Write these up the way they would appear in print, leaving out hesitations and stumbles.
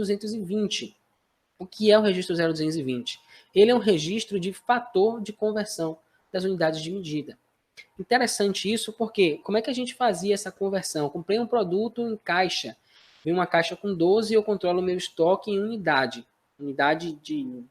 0220. O que é o registro 0220? Ele é um registro de fator de conversão das unidades de medida. Interessante isso porque como é que a gente fazia essa conversão? Eu comprei um produto em caixa, vem uma caixa com 12 e eu controlo o meu estoque em unidade. Unidade de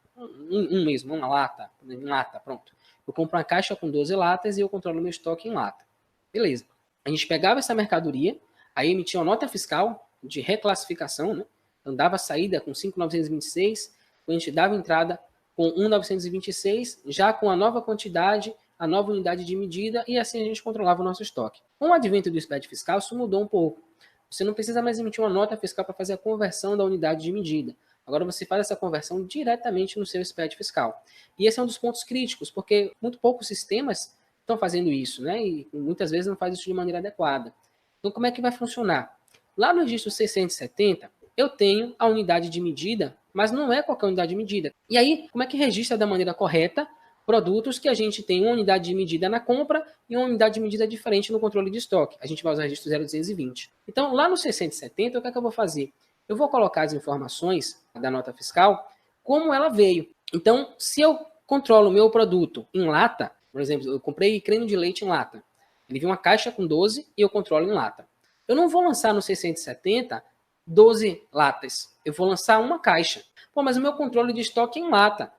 mesmo, uma lata, em lata, pronto. Eu compro uma caixa com 12 latas e eu controlo o meu estoque em lata. Beleza. A gente pegava essa mercadoria, aí emitia uma nota fiscal de reclassificação, né? Então dava saída com 5.926, a gente dava entrada com 1.926, já com a nova quantidade, a nova unidade de medida, e assim a gente controlava o nosso estoque. Com o advento do SPED fiscal, isso mudou um pouco. Você não precisa mais emitir uma nota fiscal para fazer a conversão da unidade de medida. Agora você faz essa conversão diretamente no seu SPED fiscal. E esse é um dos pontos críticos, porque muito poucos sistemas estão fazendo isso, né? E muitas vezes não faz isso de maneira adequada. Então, como é que vai funcionar? Lá no registro 670, eu tenho a unidade de medida, mas não é qualquer unidade de medida. E aí, como é que registra da maneira correta produtos que a gente tem uma unidade de medida na compra e uma unidade de medida diferente no controle de estoque? A gente vai usar o registro 0220. Então, lá no 670, o que é que eu vou fazer? Eu vou colocar as informações da nota fiscal como ela veio. Então, se eu controlo o meu produto em lata, por exemplo, eu comprei creme de leite em lata. Ele vem uma caixa com 12 e eu controlo em lata. Eu não vou lançar no 670 12 latas. Eu vou lançar uma caixa. Pô, mas o meu controle de estoque é em lata.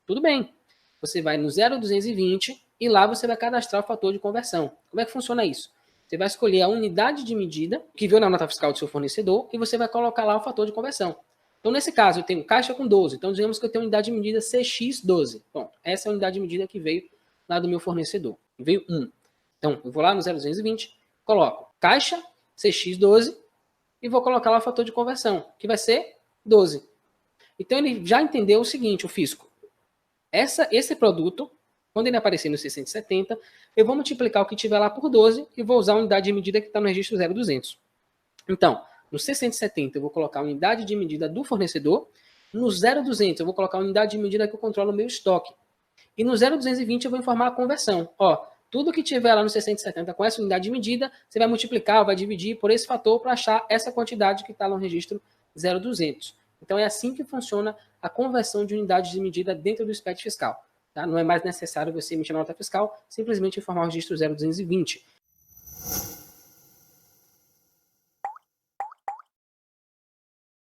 Tudo bem. Você vai no 0220 e lá você vai cadastrar o fator de conversão. Como é que funciona isso? Você vai escolher a unidade de medida que veio na nota fiscal do seu fornecedor e você vai colocar lá o fator de conversão. Então, nesse caso, eu tenho caixa com 12. Então, digamos que eu tenho unidade de medida CX12. Bom, essa é a unidade de medida que veio lá do meu fornecedor. Veio 1. Então, eu vou lá no 0220, coloco caixa CX12 e vou colocar lá o fator de conversão, que vai ser 12. Então, ele já entendeu o seguinte, o fisco. Esse produto, quando ele aparecer no 670, eu vou multiplicar o que tiver lá por 12 e vou usar a unidade de medida que está no registro 0200. Então, no 670 eu vou colocar a unidade de medida do fornecedor, no 0200 eu vou colocar a unidade de medida que eu controlo o meu estoque. E no 0220 eu vou informar a conversão. Ó, tudo que tiver lá no 670 com essa unidade de medida, você vai multiplicar, vai dividir por esse fator para achar essa quantidade que está no registro 0200. Então é assim que funciona a conversão de unidades de medida dentro do SPED fiscal. Tá? Não é mais necessário você emitir uma nota fiscal, simplesmente informar o registro 0220.